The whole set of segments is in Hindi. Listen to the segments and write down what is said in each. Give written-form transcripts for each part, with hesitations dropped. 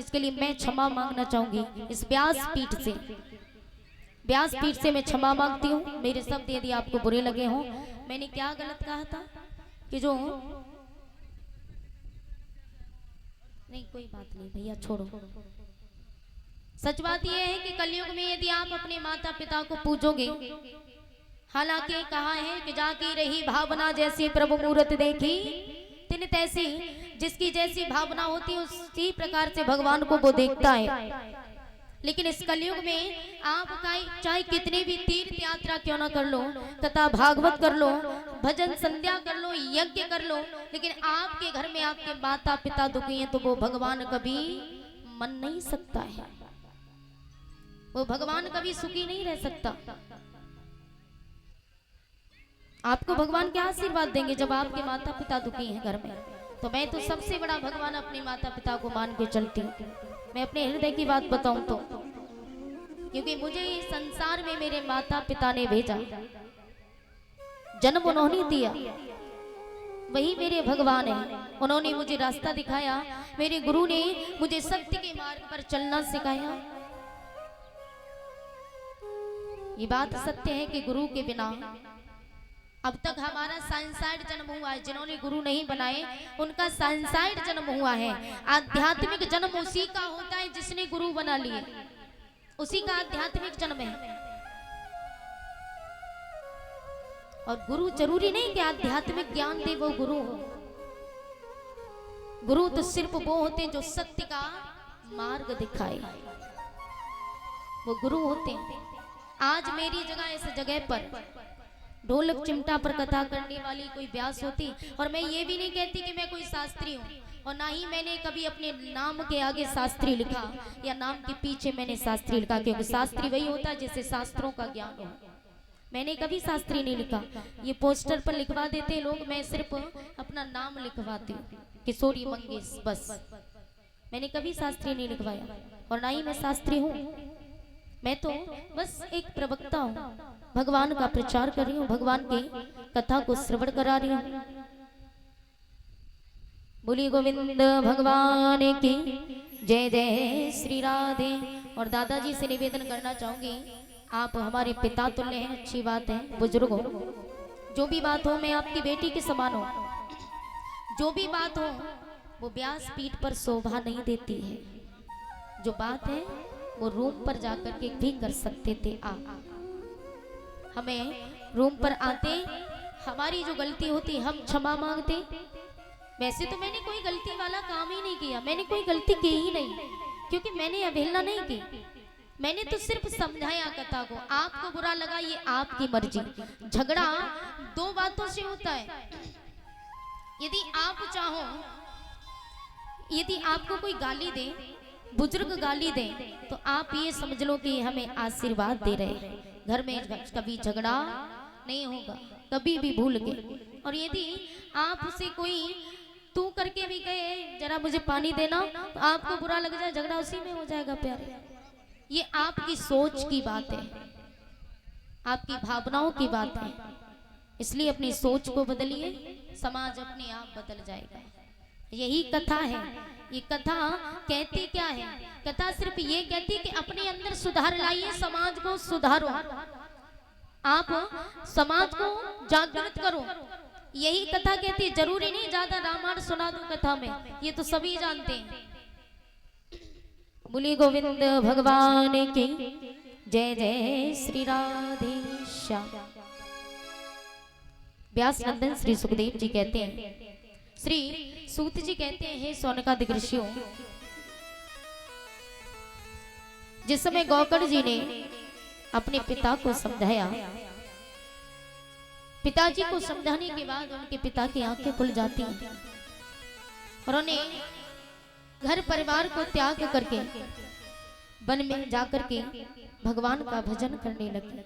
इसके लिए मैं क्षमा मांगना चाहूंगी इस व्यास पीठ से मैं क्षमा मांगती हूँ। मेरे शब्द यदि आपको बुरे लगे हों, मैंने क्या गलत कहा था कि जो नहीं, कोई बात नहीं भैया, छोड़ो। सच बात यह है कि कलयुग में यदि आप अपने माता पिता को पूजोगे, हालांकि कहा है कि जाकी रही भावना जैसी प्रभु मूरत देखी तिन तैसी, जिसकी जैसी भावना होती है उसी प्रकार से भगवान को वो देखता है। लेकिन इस कलयुग में आप चाहे कितनी भी तीर्थ यात्रा क्यों ना कर लो, कथा भागवत कर लो, भजन संध्या कर लो, यज्ञ कर लो, लेकिन आपके घर में आपके माता पिता दुखी हैं तो वो भगवान कभी मन नहीं सकता है, वो भगवान कभी सुखी नहीं रह सकता। आपको भगवान क्या आशीर्वाद देंगे जब आपके माता पिता दुखी हैं घर में? तो मैं तो सबसे बड़ा भगवान अपने माता पिता को मान के चलती हूँ। मैं अपने हृदय की बात बताऊं तो, क्योंकि मुझे इस संसार में मेरे माता पिता ने भेजा, जन्म उन्होंने दिया, वही मेरे भगवान है। उन्होंने मुझे रास्ता दिखाया, मेरे गुरु ने मुझे सत्य के मार्ग पर चलना सिखाया। ये बात सत्य है कि गुरु के बिना अब तक हमारा साइंसाइड जन्म हुआ है। जिन्होंने गुरु नहीं बनाए उनका साइंसाइड जन्म हुआ है। आध्यात्मिक जन्म उसी का होता है जिसने गुरु बना लिए, उसी का आध्यात्मिक जन्म है। और गुरु जरूरी नहीं कि आध्यात्मिक ज्ञान दे वो गुरु हो। गुरु तो सिर्फ वो होते हैं जो सत्य का मार्ग दिखाए, वो गुरु होते हैं। आज मेरी जगह इस जगह पर ढोलक चिमटा पर कथा करने वाली कोई व्यास होती, और मैं ये भी नहीं कहती कि मैं कोई शास्त्री हूँ, और ना ही मैंने कभी अपने नाम के आगे शास्त्री लिखा या नाम के पीछे मैंने शास्त्री लिखा, क्योंकि शास्त्री वही होता है जिसे शास्त्रों का ज्ञान हो। मैंने कभी शास्त्री नहीं लिखा। ये पोस्टर पर लिखवा देते लोग, मैं सिर्फ अपना नाम लिखवाती हूँ, किशोरी मंगेश, बस। मैंने कभी शास्त्री नहीं लिखवाया और ना ही मैं शास्त्री हूँ। मैं तो बस एक प्रवक्ता हूँ, भगवान का प्रचार कर रही हूँ, भगवान की कथा को श्रवण करा रही हूँ। बोली गोविंद भगवान की जय जय श्री राधे। और दादाजी से निवेदन करना चाहूंगी, आप हमारे पिता तुल्य हैं, अच्छी बात है, बुजुर्ग हो, जो भी बात हो मैं आपकी बेटी के समान हो, जो भी बात हो वो व्यास पीठ पर शोभा नहीं देती है। जो बात है वो रूम पर जाकर के भी कर सकते थे आप। हमें रूम पर आते, हमारी जो गलती होती हम क्षमा मांगते। वैसे तो मैंने कोई गलती वाला काम ही नहीं किया, मैंने कोई गलती की ही नहीं, क्योंकि मैंने अवहेलना नहीं की, मैंने तो सिर्फ समझाया कथा को। आपको बुरा लगा ये आपकी मर्जी। झगड़ा दो बातों से होता है। यदि आप चाहो, यदि आपको कोई गाली दे, बुजुर्ग गाली दे, तो आप ये समझ लो कि हमें आशीर्वाद दे रहे हैं। घर में कभी झगड़ा नहीं होगा, कभी भी भूल के। और यदि आप उसे कोई तू करके भी कहे जरा मुझे पानी देना, तो आपको बुरा लग जाए, झगड़ा उसी में हो जाएगा प्यारे। ये आपकी सोच की बात है, आपकी भावनाओं की बात है। इसलिए अपनी सोच को बदलिए, समाज अपने आप बदल जाएगा। यही कथा है। ये कथा कहती क्या है? कथा सिर्फ ये कहती कि अपने अंदर सुधार लाइए, समाज को सुधारो, आप समाज को जागृत करो। यही कथा कहती है। जरूरी नहीं ज्यादा रामायण सुना दो कथा में, ये तो सभी जानते हैं। बोली गोविंद भगवान की जय जय श्री राधे श्याम। व्यास नंदन श्री सुखदेव जी कहते हैं, श्री सूत जी कहते हैं, हे सौनकादिक ऋषियों, जिस समय गौकर्ण जी ने अपने पिता को समझाया, पिताजी को समझाने के बाद उनके पिता की आंखें खुल जाती हैं और उन्हें घर परिवार को त्याग करके वन में जाकर के भगवान का भजन करने लगे।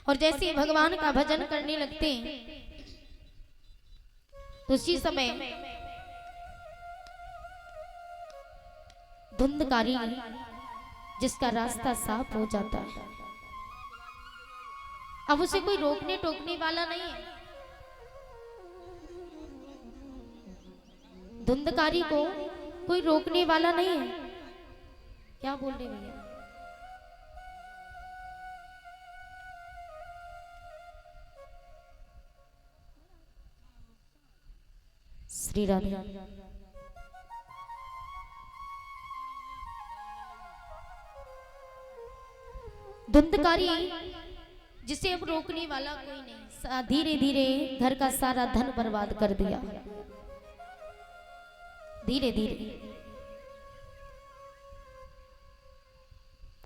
और जैसे भगवान का भजन करने लगते हैं तो उसी समय धुंधकारी, जिसका रास्ता साफ हो जाता है, अब उसे कोई रोकने टोकने वाला नहीं है। धुंधकारी को कोई रोकने वाला नहीं है। क्या बोल रहे भैया? श्री राधे। धुंधकारी जिसे अब रोकने वाला कोई नहीं, धीरे धीरे घर का सारा धन बर्बाद कर दिया। धीरे धीरे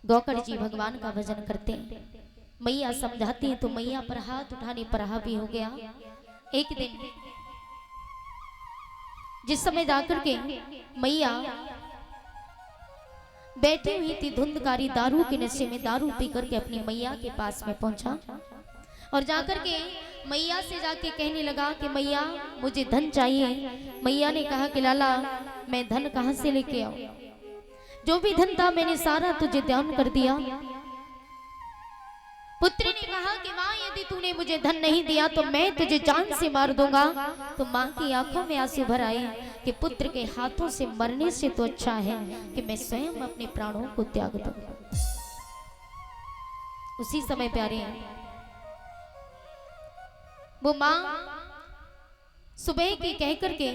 गौकड़ जी भगवान का भजन करते हैं, मैया समझाती हैं तो मैया पर हाथ उठाने पर हावी हो गया। एक दिन जिस समय जाकर के मैया बैठी हुई थी, धुंधकारी दारू के नशे में दारू पी करके अपनी मैया के पास में पहुंचा और जाकर के मैया से जाके कहने लगा कि मैया मुझे धन चाहिए। मैया ने कहा कि लाला मैं धन कहां से लेके आऊं, जो भी धन था मैंने सारा तुझे दान कर दिया। पुत्री ने कहा कि माँ यदि तूने मुझे धन नहीं दिया तो मैं तुझे जान से मार दूंगा। तो माँ की आंखों में आंसू भर आए कि पुत्र के हाथों से मरने से तो अच्छा है कि मैं स्वयं अपने प्राणों को त्याग दूं। उसी समय प्यारे वो माँ सुबह की कह करके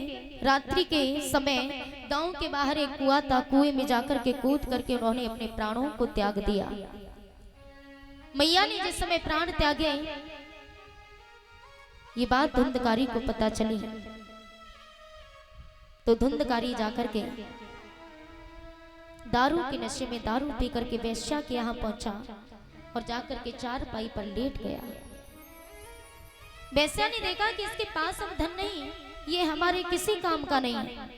रात्रि के समय गांव के बाहर एक कुआं था, कुएं में जाकर के कूद करके उन्होंने अपने प्राणों को त्याग दिया। मैया ने जिस समय प्राण त्यागे ये बात धुंधकारी को पता चली तो धुंधकारी जाकर के दारू के नशे में दारू पी करके वेश्या के यहाँ पहुंचा और जाकर के चारपाई पर लेट गया। वेश्या ने देखा कि इसके पास अब धन नहीं, ये हमारे किसी काम का नहीं है।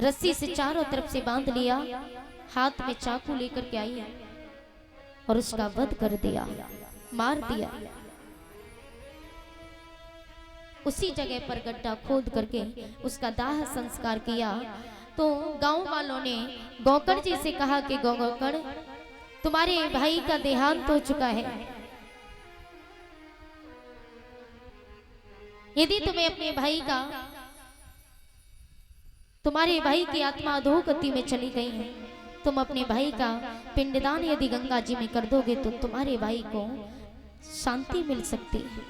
रस्सी से चारों तरफ से बांध लिया, हाथ में चाकू लेकर के आई और उसका वध कर दिया, मार दिया। उसी जगह पर गड्ढा खोद करके उसका दाह संस्कार किया। तो गांव वालों ने गौकड़ जी से कहा कि गौकड़ तुम्हारे भाई का देहांत हो चुका है, यदि तुम्हें अपने भाई का, तुम्हारे भाई की आत्मा अधोगति में चली गई है, तुम अपने भाई का पिंडदान यदि गंगा जी में कर दोगे तो तुम्हारे भाई को शांति मिल सकती है।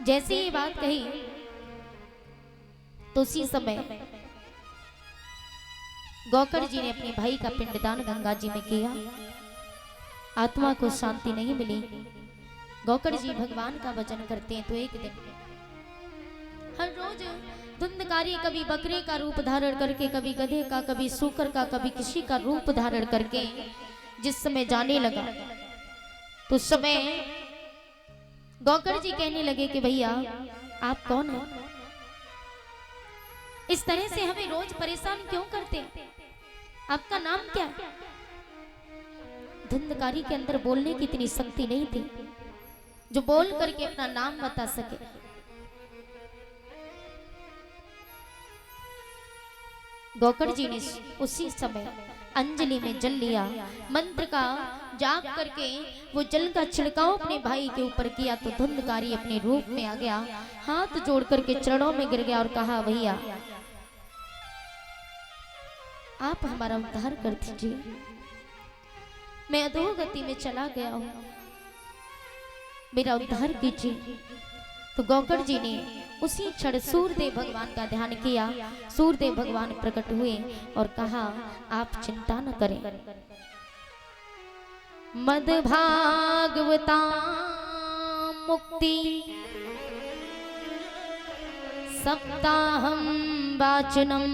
जैसे ये बात कही तो उसी समय गौकड़ जी ने अपने भाई का पिंडदान गंगा जी में किया, आत्मा को शांति नहीं मिली। गौकड़ जी भगवान का भजन करते हैं तो एक दिन हर रोज धुंधकारी कभी बकरे का रूप धारण करके, कभी गधे का, कभी सूकर का, कभी किसी का रूप धारण करके जिस समय जाने लगा तो उस समय गौकड़ जी कहने लगे कि भैया आप कौन हो, इस तरह से हमें रोज परेशान क्यों करते हैं, आपका नाम क्या है? धुंधकारी के अंदर बोलने की इतनी शक्ति नहीं थी जो बोल करके अपना नाम बता सके। गौकड़ जी ने उसी समय अंजलि में जल लिया, मंत्र का जाप करके वो जल का छिड़काव अपने भाई के ऊपर किया तो धुंधकारी अपने रूप में आ गया, हाथ जोड़ करके चरणों में गिर गया और कहा भैया आप हमारा उद्धार कर दीजिए, मैं अधोगति में चला गया हूं, मेरा उद्धार कीजिए। तो गौकड़ जी ने उसी क्षण सूर्यदेव भगवान का ध्यान किया, सूर्यदेव भगवान प्रकट हुए और कहा आप चिंता न करें, मद भागवता मुक्ति सप्ताहं वाचनम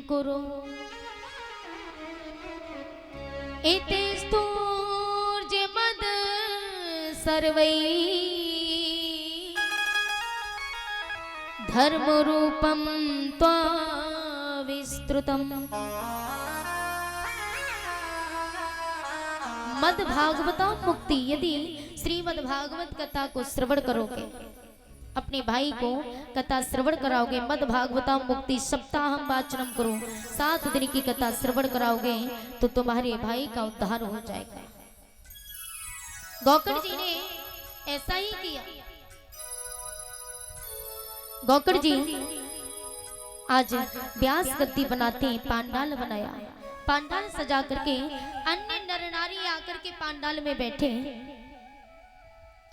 कुरु इति स्तूर्य मद सर्वै धर्म रूपम त्वा विस्तृतम। मद भागवता मुक्ति, यदि श्रीमद भागवत कथा को श्रवण करोगे, अपने भाई को कथा श्रवण कराओगे, मद भागवता मुक्ति सप्ताहं वाचनम करो, 7 दिन की कथा श्रवण कराओगे तो तुम्हारे भाई का उद्धार हो जाएगा। गौकड़ जी ने ऐसा ही किया। गौकड़ जी आज व्यास गद्दी बनाते हैं, पांडाल बनाया, पांडाल सजा करके अन्य नर नारी आकर के पांडाल में बैठे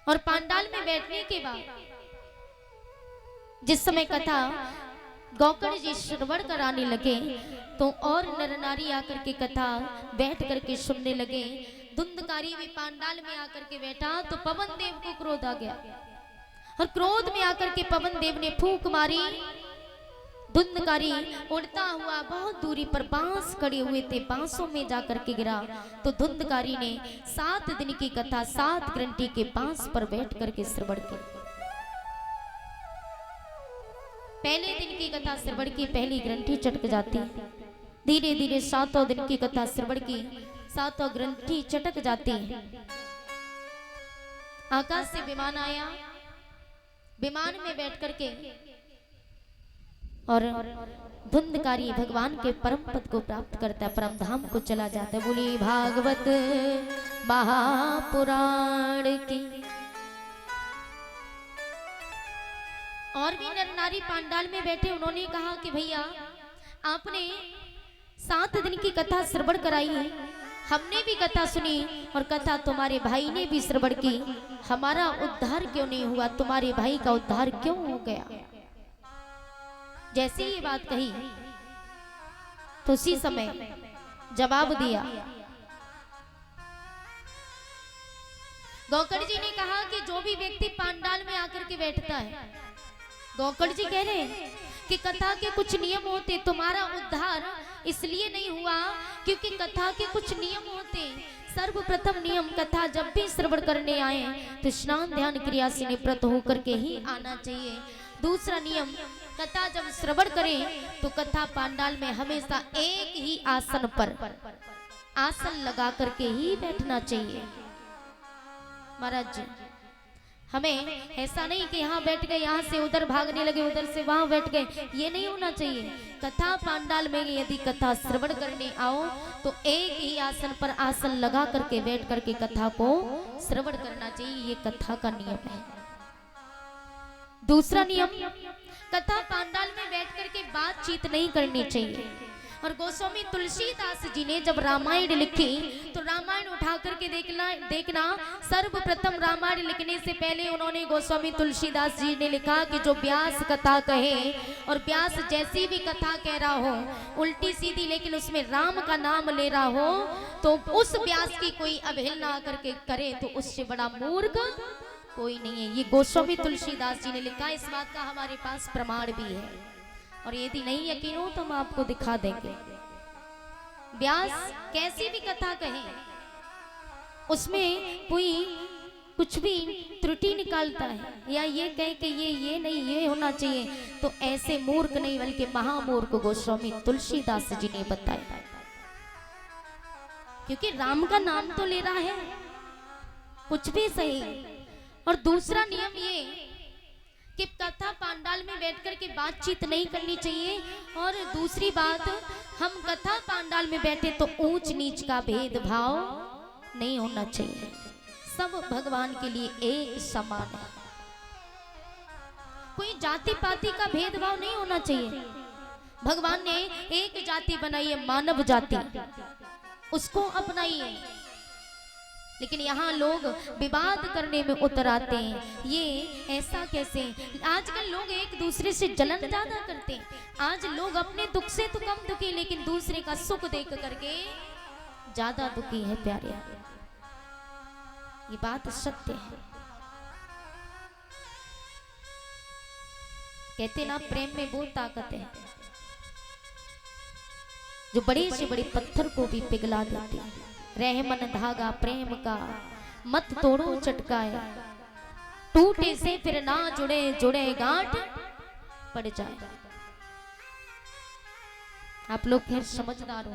और पांडाल में बैठने के बाद जिस समय कथा गौकड़ जी श्रवण कराने लगे तो और नर नारी आकर के कथा बैठ करके सुनने लगे। धुंधकारी भी पांडाल में आकर के बैठा तो पवन देव को क्रोध आ गया और क्रोध में आकर के पवन देव ने फूंक मारी। धुंधकारी उड़ता हुआ बहुत दूरी पर बांस खड़े हुए थे, बांसों में जाकर के गिरा तो धुंधकारी ने 7 दिन की कथा 7 घंटे के बांस पर बैठ करके श्रवण की। पहले दिन की कथा श्रवण की, पहली ग्रंथि चटक जाती, धीरे धीरे 7 दिन की कथा श्रवण की, 7 ग्रंथि चटक जाती। आकाश से विमान आया, विमान में बैठ करके और धुंधकारी भगवान के परम पद को प्राप्त करता है, परम धाम को चला जाता है। बोली भागवत महापुराण की। और भी नर नारी पांडाल में बैठे, उन्होंने कहा कि भैया आपने 7 दिन की कथा श्रवण कराई है, हमने भी कथा सुनी और कथा तुम्हारे भाई ने भी श्रवण की, हमारा उद्धार क्यों नहीं हुआ, तुम्हारे भाई का उद्धार क्यों हो गया। जैसे ये बात कही तो उसी समय जवाब दिया। गौकड़ जी ने कहा कि जो भी व्यक्ति पांडाल में आकर के बैठता है, गौकड़ जी कह रहे हैं कि कथा के कुछ नियम होते, तुम्हारा उद्धार इसलिए नहीं हुआ क्योंकि कथा के कुछ नियम होते। सर्वप्रथम नियम, कथा जब भी श्रवण करने आए तो स्नान ध्यान क्रिया से निवृत्त होकर के ही आना चाहिए। दूसरा नियम, कथा जब श्रवण करें तो कथा पांडाल में हमेशा एक ही आसन पर आसन लगा करके ही बैठना चाहिए। महाराज जी हमें ऐसा नहीं कि यहाँ बैठ गए, यहाँ से उधर भागने लगे, उधर से वहां बैठ गए, ये नहीं होना चाहिए। कथा पांडाल में यदि कथा श्रवण करने आओ तो एक ही आसन पर आसन लगा करके बैठ करके कथा को श्रवण करना चाहिए, ये कथा का नियम है। दूसरा नियम, कथा पांडाल में बैठ करके बातचीत नहीं करनी चाहिए। और गोस्वामी तुलसीदास जी ने जब रामायण लिखी तो रामायण उठा करके देखना सर्वप्रथम रामायण लिखने से पहले उन्होंने गोस्वामी तुलसीदास जी ने लिखा कि जो व्यास कथा कहे और व्यास जैसी भी कथा कह रहा हो उल्टी सीधी, लेकिन उसमें राम का नाम ले रहा हो तो उस व्यास की कोई अवहेलना करके करे तो उससे बड़ा मूर्ख कोई नहीं है। ये गोस्वामी तुलसीदास जी ने लिखा, इस बात का हमारे पास प्रमाण भी है और यदि नहीं यकीन हो तो हम आपको दिखा देंगे। व्यास कैसी भी कथा कहे उसमें कोई कुछ भी त्रुटि निकालता है या ये कहे कि ये नहीं ये होना चाहिए तो ऐसे मूर्ख नहीं बल्कि महामूर्ख गोस्वामी तुलसीदास जी ने बताया, क्योंकि राम का नाम तो ले रहा है कुछ भी सही। और दूसरा नियम ये कि कथा पांडाल में बैठकर के बातचीत नहीं करनी चाहिए। और दूसरी बात, हम कथा पांडाल में बैठे तो ऊंच नीच का भेदभाव नहीं होना चाहिए, सब भगवान के लिए एक समान है, कोई जाति पाति का भेदभाव नहीं होना चाहिए। भगवान ने एक जाति बनाई है, मानव जाति, उसको अपनाइए। लेकिन यहाँ लोग विवाद करने में उतर आते हैं, ये ऐसा कैसे। आजकल लोग एक दूसरे से जलन ज्यादा करते हैं। आज लोग अपने दुख से तो कम दुखी, लेकिन दूसरे का सुख देख करके ज्यादा दुखी है प्यारे। ये बात सत्य है। कहते ना प्रेम में बहुत ताकत है जो बड़े से बड़े पत्थर को भी पिघला देती है। रहमन धागा प्रेम का मत तोड़ो चटकाए, टूटे से फिर ना जुड़े, जुड़े गांठ पड़ जाए। आप लोग फिर समझदार हो,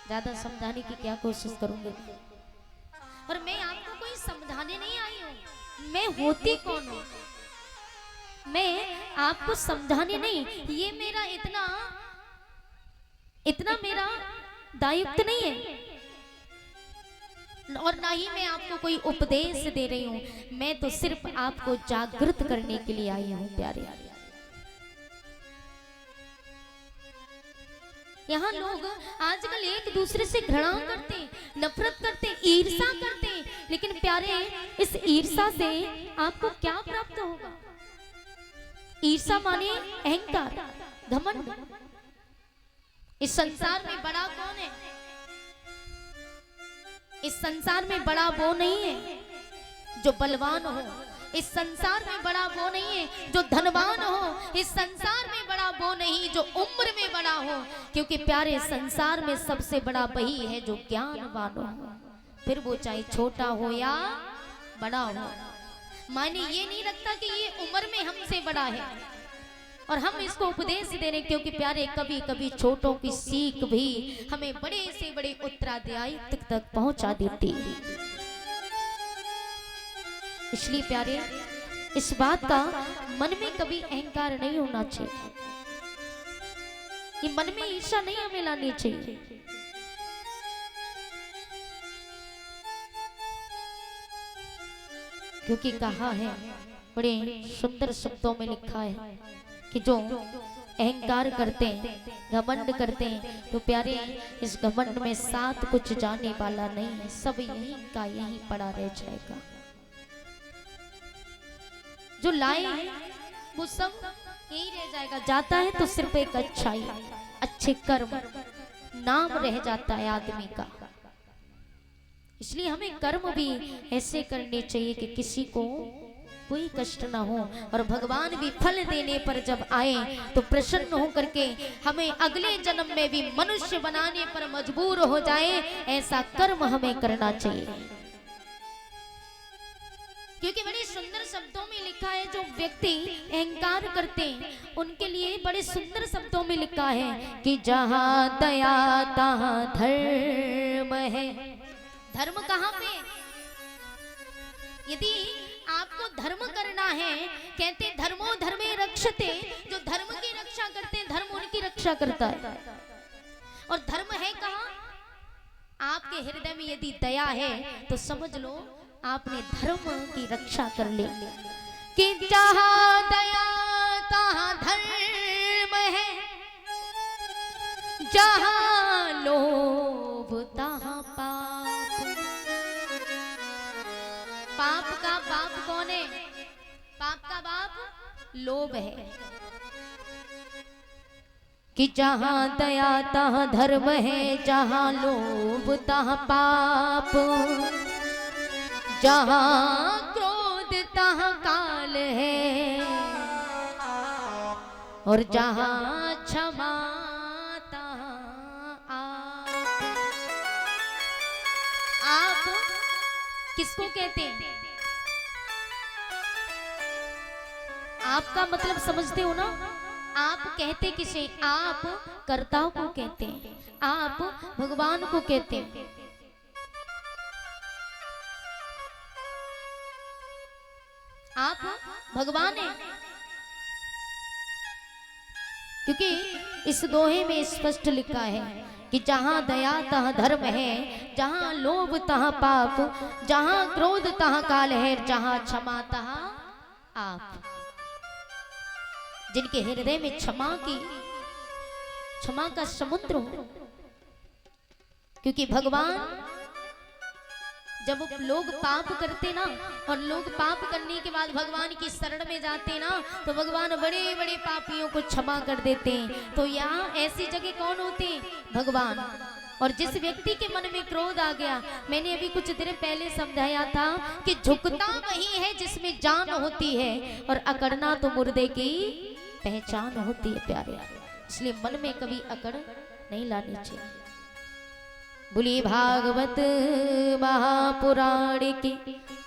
ज्यादा समझाने की क्या कोशिश करूंगी। और मैं आपको कोई समझाने नहीं आई हूं, मैं होती कौन हूं, मैं आपको समझाने नहीं, ये मेरा इतना मेरा दायित्व नहीं है। और ना ही मैं आपको कोई उपदेश दे रही हूँ, मैं तो सिर्फ आपको जागृत करने के लिए आई हूँ प्यारे। यहाँ लोग आजकल एक दूसरे से घृणा करते, नफरत करते, ईर्षा करते, लेकिन प्यारे इस ईर्षा से आपको क्या प्राप्त होगा? ईर्षा माने अहंकार, घमंड। इस संसार में बड़ा कौन है? इस संसार में बड़ा वो नहीं है जो बलवान हो, इस संसार में बड़ा वो नहीं है जो धनवान हो, इस संसार में बड़ा वो नहीं जो उम्र में बड़ा हो, क्योंकि प्यारे संसार में सबसे बड़ा वही है जो ज्ञानवान हो, फिर वो चाहे छोटा हो या बड़ा हो। माने ये नहीं रखता कि ये उम्र में हमसे बड़ा है और हम इसको उपदेश दे रहे, क्योंकि प्यारे कभी कभी छोटों की सीख भी हमें बड़े से बड़े उत्तराधिकारी तक पहुंचा देती है। इसलिए प्यारे इस बात का मन में कभी अहंकार नहीं होना चाहिए, कि मन में ईर्ष्या नहीं हमें लानी चाहिए। क्योंकि कहा है, बड़े सुंदर शब्दों में लिखा है कि जो अहंकार करते हैं, घमंड करते हैं, तो प्यारे इस घमंड में साथ कुछ जाने वाला नहीं है, सब यहीं का यहीं पड़ा रह जाएगा। जो लाए हैं वो सब यही रह जाएगा, जाता है तो सिर्फ एक अच्छाई, अच्छे कर्म, नाम रह जाता है आदमी का। इसलिए हमें कर्म भी ऐसे करने चाहिए कि किसी को कोई कष्ट ना हो, और भगवान भी फल देने पर जब आए तो प्रसन्न हो करके हमें अगले जन्म में भी मनुष्य बनाने पर मजबूर हो जाए, ऐसा कर्म हमें करना चाहिए। क्योंकि बड़े सुंदर शब्दों में लिखा है, जो व्यक्ति अहंकार करते हैं उनके लिए बड़े सुंदर शब्दों में लिखा है कि जहाँ दया तहाँ धर्म है। धर्म कहाँ पे? यदि आपको धर्म करना है, कहते धर्मो धर्मे रक्षते, जो धर्म की रक्षा करते हैं धर्म उनकी रक्षा करता है। और धर्म है कहाँ? आपके हृदय में यदि दया है तो समझ लो आपने धर्म की रक्षा कर ली। कि जहाँ दया तहाँ धर्म है, जहाँ लोभ तहाँ पाप। पाप का बाप कौन है? पाप का बाप लोभ है। कि जहाँ दया तहाँ धर्म है, जहाँ लोभ तहाँ पाप, जहाँ क्रोध तहाँ काल है, और जहाँ क्षमा तहाँ आप किसको कहते हैं? आपका मतलब समझते हो ना? आप कहते किसे? आप कर्ता को कहते हैं, आप भगवान को कहते हैं। आप भगवान हैं, क्योंकि इस दोहे में स्पष्ट लिखा है कि जहाँ दया तहाँ धर्म है, जहाँ लोभ तहाँ पाप, जहाँ क्रोध तहाँ काल है, जहाँ क्षमा तहाँ आप। जिनके हृदय में क्षमा का समुद्र हो। क्योंकि भगवान जब लोग पाप करते ना, और लोग पाप करने के बाद भगवान की शरण में जाते ना, तो भगवान बड़े बड़े पापियों को क्षमा कर देते हैं। तो यहाँ ऐसी जगह कौन होते हैं? भगवान। और जिस व्यक्ति के मन में क्रोध आ गया, मैंने अभी कुछ देर पहले समझाया था कि झुकता वही है जिसमें जान होती है, और अकड़ना तो मुर्दे की पहचान होती है प्यारे। इसलिए मन में कभी अकड़ नहीं लानी चाहिए। बोलिए भागवत महापुराण की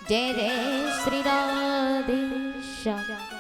जय जय श्री राधे श्याम।